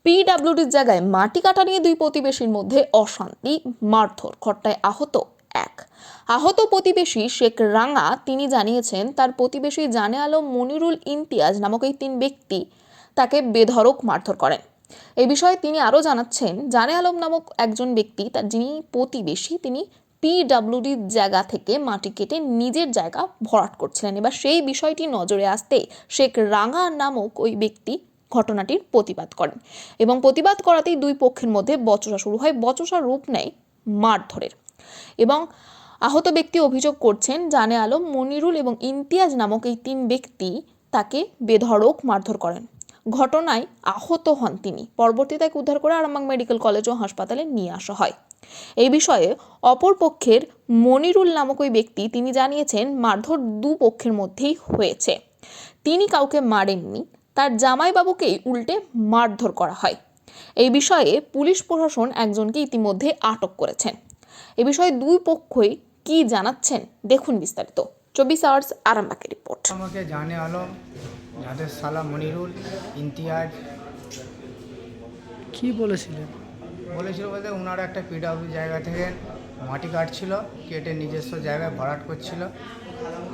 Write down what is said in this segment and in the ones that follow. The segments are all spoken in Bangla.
পিডব্লিউডির জায়গায় মাটি কাটা নিয়ে দুই প্রতিবেশীর মধ্যে অশান্তি, মারধর, ঘটনায় আহত এক। আহত প্রতিবেশী শেখ রাঙা তিনি জানিয়েছেন, তার প্রতিবেশী জানে আলম, মনিরুল, ইমতিয়াজ নামক এই তিন ব্যক্তি তাকে বেধড়ক মারধর করেন। এই বিষয়ে তিনি আরও জানাচ্ছেন, জানে আলম নামক একজন ব্যক্তি, তার যিনি প্রতিবেশী, তিনি পিডব্লিউডির জায়গা থেকে মাটি কেটে নিজের জায়গা ভরাট করছিলেন। এবার সেই বিষয়টি নজরে আসতে শেখ রাঙা নামক ওই ব্যক্তি ঘটনাটির প্রতিবাদ করেন এবং প্রতিবাদ করাতেই দুই পক্ষের মধ্যে বচসা শুরু হয়। বচসার রূপ নেয় মারধরের এবং আহত ব্যক্তি অভিযোগ করছেন, জানে আলম, মনিরুল এবং ইমতিয়াজ নামক এই তিন ব্যক্তি তাকে বেধড়ক মারধর করেন। ঘটনায় আহত হন তিনি। পরবর্তীতে তাকে উদ্ধার করে আরামবাগ মেডিকেল কলেজ ও হাসপাতালে নিয়ে আসা হয়। এই বিষয়ে অপর পক্ষের মনিরুল নামক ওই ব্যক্তি তিনি জানিয়েছেন, মারধর দু পক্ষের মধ্যেই হয়েছে। তিনি কাউকে মারেননি, তার জামাইবাবুকেই উল্টে মারধর করা হয়। এই বিষয়ে পুলিশ প্রশাসন একজনকে ইতিমধ্যে আটক করেছেন। এ বিষয়ে দুই পক্ষই কি জানাচ্ছেন দেখুন বিস্তারিত। 24 আওয়ার্স আরামবাগের রিপোর্ট। আমাকে জানে আলম, যাদের সালা মনিরুল, ইমতিয়াজ কি বলেছিলেন? বলেছিল বলতে ওনারা একটা পিডব্লিউ জায়গা থেকে মাটি কাটছিল, কেটে নিজস্ব জায়গায় ভরাট করছিল।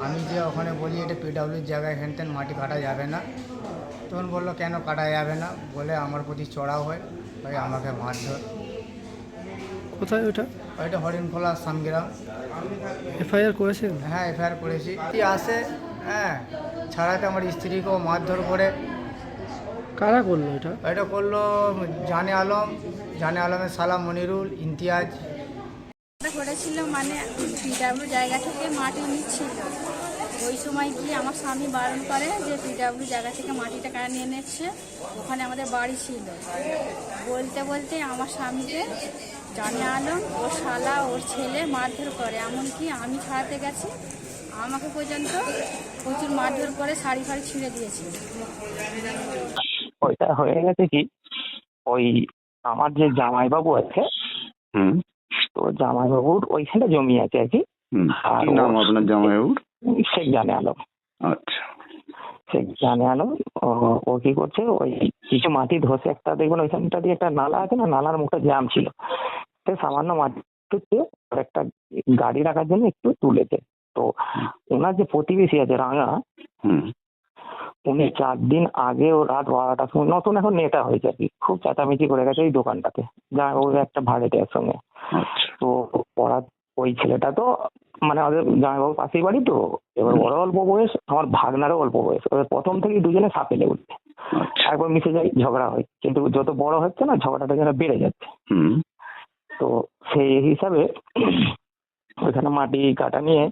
আমি যে ওখানে বলি এটা পিডব্লিউর জায়গায় হেনতেন মাটি কাটা যাবে না, তখন বললো কেন কাটা যাবে না, বলে আমার প্রতি চড়াও হয়, ভাই আমাকে মারধর। কোথায় ওটা? ওইটা হরিণখোলা সামগ্রাম। এফআইআর করেছেন? হ্যাঁ, এফআইআর করেছি। কি আসে, হ্যাঁ, ছাড়াতে আমার স্ত্রীকেও মারধর করে। কারা করলো এটা? এটা করলো জানে আলম, জানে আলমের সালা মনিরুল, ইমতিয়াজ। করেছিল মানে পিডব্লিউ জায়গা থেকে মাটি নিচ্ছিল। ওই সময় গিয়ে আমার স্বামী বারণ করে যে পিডব্লিউ জায়গা থেকে মাটিটা কারা নিয়ে নিচ্ছে, ওখানে আমাদের বাড়ি ছিল। বলতে বলতে আমার স্বামীকে জানে আলম, ওর শালা, ওর ছেলে মারধর করে। এমনকি আমি ছাড়াতে গেছি, আমাকে পর্যন্ত প্রচুর মারধর করে, শাড়ি ফাড়ি ছিঁড়ে দিয়েছে। ওইটা হয়ে গেছে কি, ওই আমার যে জামাইবাবু আছে, তো জামাইবাবুর ওইখানে জমি আছে আর কি। আর কি নাম আপনার জামাইবাবুর? শেখ জানে আলম। আচ্ছা, শেখ জানে আলম ও কি করছে, ওই কিছু মাটি ধসে, একটা দেখবেন ওইখানটা দিয়ে একটা নালা আছে না, নালার মুখটা জ্যাম ছিল, সে সামান্য মাটি একটা গাড়ি রাখার জন্য একটু তুলেছে। তো ওনার যে প্রতিবেশী আছে রাঙা, উনি 4 দিন আগে ও রাত 12টার সময়, নতুন এখন নেতা হয়েছে আর কি, খুব চেঁচামেচি করে গেছে এই দোকানটাতে, যা ওর একটা ভাড়াটের সঙ্গে। তো ওরা, ওই ছেলেটা তো মানে আমাদের জামাইবাবুর পাশেই বাড়ি, তো এবার ওরা অল্প বয়স, আমার ভাগনারও অল্প বয়স, ওদের প্রথম থেকেই দুজনে সাপেলে উঠবে, একবার মিশে যায়, ঝগড়া হয়, কিন্তু যত বড় হচ্ছে না ঝগড়াটা যেন বেড়ে যাচ্ছে। তো সেই হিসাবে ওইখানে মাটি কাটা নিয়ে,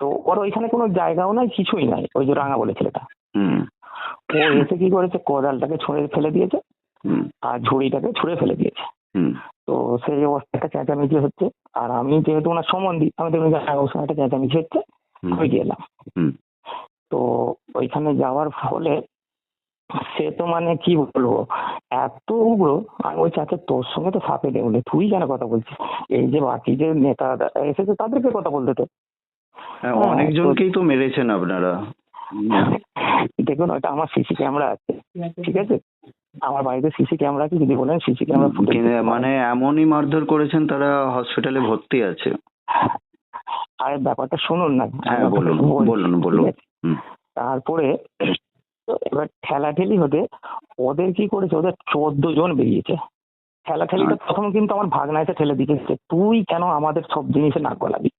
তো ওর ওইখানে কোনো জায়গাও নাই, কিছুই নাই, ওই যে রাঙা বলে ছেলেটা, ও এসে কি করেছে, কোদালটাকে ছুঁড়ে ফেলে দিয়েছে আর ঝুড়িটাকে ছুঁড়ে ফেলে দিয়েছে। তো সেই অবস্থা একটা চেঁচামেচি হচ্ছে, আর আমি যেহেতু ওনার সম্বন্ধী, আমি দেখুন অবস্থা একটা চেঁচামেচি হচ্ছে, আমি গেলাম। তো ওইখানে যাওয়ার ফলে সে তো মানে কি বলবো, এত উগ্র, আমি ওই চাচা তোর সঙ্গে তো সাপে দেখলে, তুই কেন কথা বলছিস, এই যে বাকি যে নেতা এসেছে তাদেরকে কথা বলতে তো। অনেকজনকেই তো মেরেছেন আপনারা। দেখুন, ওইটা আমার সিসি ক্যামেরা আছে, ঠিক আছে, আমার বাড়িতে সিসি ক্যামেরা আছে, যদি বলেন সিসি ক্যামেরা ফুটেজ, মানে এমনই মারধর করেছেন, তারা হসপিটালে ভর্তি আছে। আর ব্যাপারটা শুনুন না। হ্যাঁ, বলুন বলুন বলুন। তারপরে তো এবার ঠেলাঠেলি হতে ওদের কি করেছে, ওদের 14 জন বেরিয়েছে। ঠেলাঠেলিটা প্রথম কিন্তু আমার ভাগনা এসে ঠেলে দিয়েছে, তুই কেন আমাদের সব জিনিসে নাক গলাবি।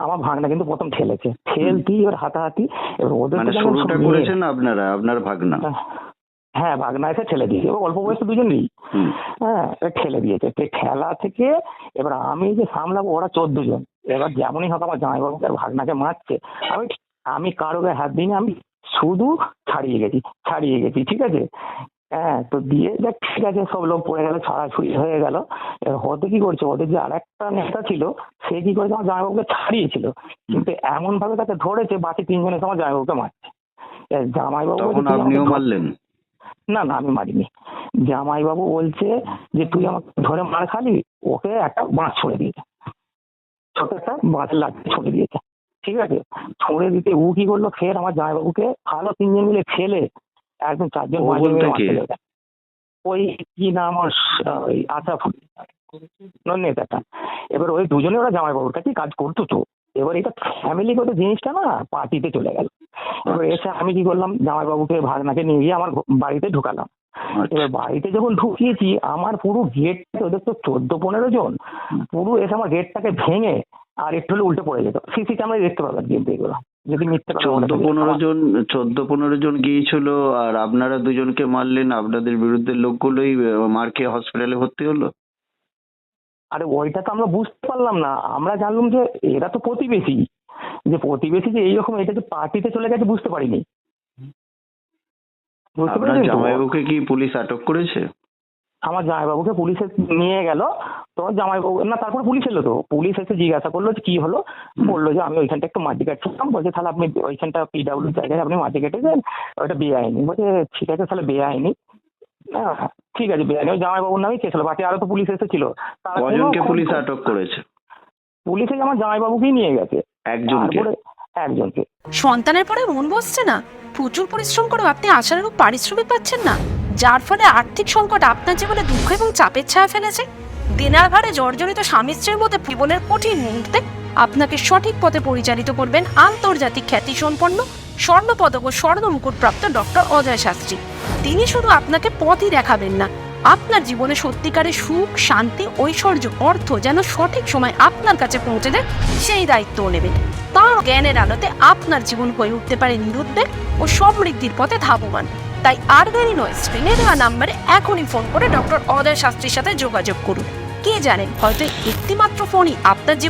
আমার ভাগনা কিন্তু প্রথম ঠেলেছে, ঠেলতি এবার হাতাহাতি, এবার ওদের মানে শুরুটা করেছেন আপনারা, আপনার ভাগনা? হ্যাঁ, ভাগনা এসে ঠেলে দিয়েছে, অল্প বয়সে দুজনেই। হ্যাঁ, ঠেলে দিয়েছে। ঠেলা থেকে এবার আমি যে সামলাবো, ওরা 14 জন, এবার যেমনই হোক আমার জামাইবাবুকে আর ভাগনাকে মারছে, আমি কারো গায়ে হাত দিইনি, আমি শুধু ছাড়িয়ে গেছি, ঠিক আছে। হ্যাঁ, তো দিয়ে দেখ, ঠিক আছে, সব লোক পড়ে গেল, ছড়াছড়ি হয়ে গেল। এবার হতে কি করছে, ওদের যে আর একটা নেতা ছিল, সে কি করেছে, আমার জামাইবাবুকে ছাড়িয়েছিল, কিন্তু এমন ভাবে তাকে ধরেছে, বাকি 3 জনের সময় জামাইবাবুকে মারছে। জামাইবাবু, আপনিও মারলেন? না না, আমি মারিনি। জামাইবাবু বলছে যে তুই আমাকে ধরে মার খালি, ওকে একটা বাঁশ ছুঁড়ে দিয়েছে, ছোট একটা বাঁশের লাঠি ছুঁড়ে দিয়েছে, ঠিক আছে। ছুঁড়ে দিতে ও কি করলো, ফের আমার জামাইবাবুকে ভালো 3 জন মিলে ফেলে একদম 4 জন 5 জন মিলে মারতে লেগে। ওই কি নাম ওর, ওই আশরাফুল নেতাটা। এবার ওই দুজনে ওরা জামাইবাবুর কাছে কাজ করতো তো। এবার এটা ফ্যামিলিগত জিনিসটা না পার্টিতে চলে গেল। এবার এসে আমি কি করলাম, জামাইবাবুকে ভাগনাকে নিয়ে গিয়ে আমার বাড়িতে ঢুকালাম। এবার বাড়িতে যখন ঢুকিয়েছি আমার পুরো গেট, ওদের তো 14-15 জন, পুরো এসে আমার গেটটাকে ভেঙে আর একটু হলে উল্টে পড়ে যেত। সিসি ক্যামেরায় দেখতে পাবেন কিন্তু এগুলো, যদি মিথ্যে কথা বলে থাকি। 14-15 জন গিয়েছিল আর আপনারা দুজনকে মারলেন, আপনাদের বিরুদ্ধে লোকগুলোই মার খেয়ে হসপিটালে ভর্তি হলো। আরে ওইটা তো আমরা বুঝতে পারলাম না, আমরা জানলাম যে এরা তো প্রতিবেশী, যে প্রতিবেশী যে এইরকম, এটা যে পার্টিতে চলে গেছে বুঝতে পারিনি। বুঝতে আপনার পেরেছেন তো? জামাইবাবুকে কি পুলিশ আটক করেছে? আমার জামাইবাবুকে পুলিশে নিয়ে গেল, তো জামাইবাবু না, তারপর পুলিশ এলো, তো পুলিশ এসে জিজ্ঞাসা করলো যে কি হলো, বললো যে আমি ওইখানটা একটু মাটি কাটছিলাম। বলছে তাহলে আপনি ওইখানটা পিডাব্লিউ জায়গায় আপনি মাটি কেটেছেন, ওইটা বেআইনি। বলছে ঠিক আছে তাহলে বেআইনি, হ্যাঁ ঠিক আছে বেআইনি। ওই জামাইবাবুর নামই কেস হলো, বাকি আরো তো পুলিশ এসেছিল। তারা কজনকে কোনো- পুলিশ আটক করেছে? পুলিশে আমার জামাইবাবুকেই নিয়ে গেছে, একজনকে? তারপরে একজনকে। সন্তানের পরে মন বসছে না, প্রচুর পরিশ্রম করেও আপনি আশানুরূপ পারিশ্রমিক পাচ্ছেন না, যার ফলে আর্থিক সংকট আপনার জীবনে দুঃখ এবং চাপের ছায়া ফেলেছে। দিনার ভারে জর্জরিত স্বামী স্ত্রীর মধ্যে জীবনের কঠিন মুহূর্তে আপনাকে সঠিক পথে পরিচালিত করবেন আন্তর্জাতিক খ্যাতিসম্পন্ন স্বর্ণপদক ও স্বর্ণ মুকুটপ্রাপ্ত ডক্টর অজয় শাস্ত্রী। তিনি শুধু আপনাকে পথই দেখাবেন না, আপনার জীবনে সত্যিকারের সুখ, শান্তি, ঐশ্বর্য, অর্থ যেন সঠিক সময় আপনার কাছে পৌঁছে দেয় সেই দায়িত্বও নেবেন। তাঁর জ্ঞানের আলোতে আপনার জীবন হয়ে উঠতে পারে নিরুদ্বেগ ও সমৃদ্ধির পথে ধাবমান। তাই আর দেরি নয়, স্ক্রিনে দেওয়া নাম্বারে এখনই ফোন করে ডক্টর অজয় শাস্ত্রীর সাথে যোগাযোগ করুন। কে জানেন, হয়তো একটি মাত্র ফোনই আপনার জীবন